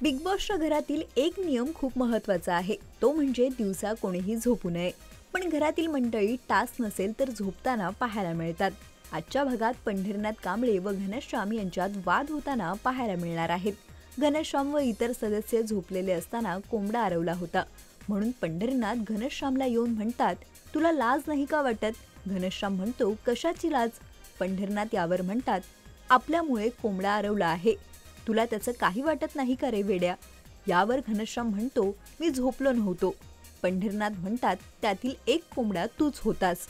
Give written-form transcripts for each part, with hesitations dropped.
Big बॉसच्या घरातील एक नियम खूप महत्त्वाचा आहे, तो म्हणजे दिवसा कोणीही झोपू नये. पण घरातील मंडळी टास्क नसेल तर झोपताना पाहायला मिळतात. आजच्या भागात पंढरीनाथ कांबळे व घनश्याम यांच्यात वाद होताना पाहायला मिळणार आहेत. घनश्याम व इतर सदस्य झोपलेले असताना कोंबडा आरवला होता, म्हणून पंढरीनाथ घनश्यामला येऊन म्हणतात, तुला लाज नाही का वाटत? घनश्याम म्हणतो, कशाची लाज? पंढरीनाथ यावर म्हणतात, आपल्यामुळे कोंबडा आरवला आहे, तुला त्याचं काही वाटत नाही का रे वेड्या? यावर घनश्याम म्हणतो, मी झोपलो नव्हतो. पंढरीनाथ म्हणतात, त्यातील एक कोंबडा तूच होतास.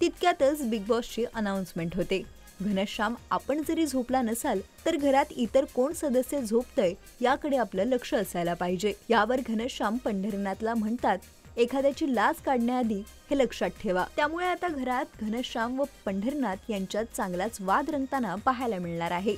तितक्यातच बिग बॉसची अनाउन्समेंट होते. घनश्याम, आपण जरी झोपला नसाल तर घरात इतर कोण सदस्य झोपतय याकडे आपलं लक्ष असायला पाहिजे. यावर घनश्याम पंढरीनाथला म्हणतात, एखाद्याची लाज काढण्याआधी हे लक्षात ठेवा. त्यामुळे आता घरात घनश्याम व पंढरीनाथ यांच्यात चांगलाच वाद रंगताना पाहायला मिळणार आहे.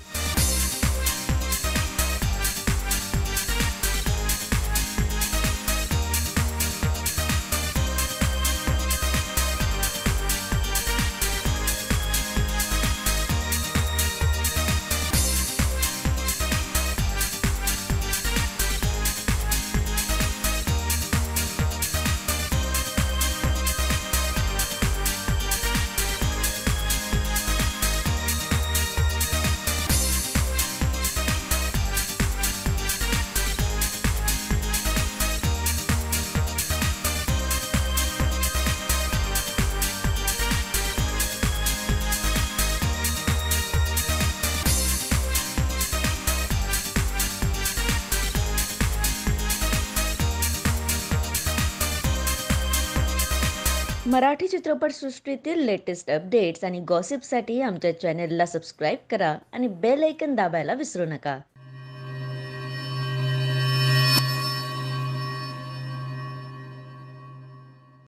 मराठी चित्रपटसृष्टीतील लेटेस्ट अपडेट्स आणि गॉसिपसाठी आमच्या चॅनेलला सबस्क्राईब करा आणि बेल ऐकन दाबायला विसरू नका.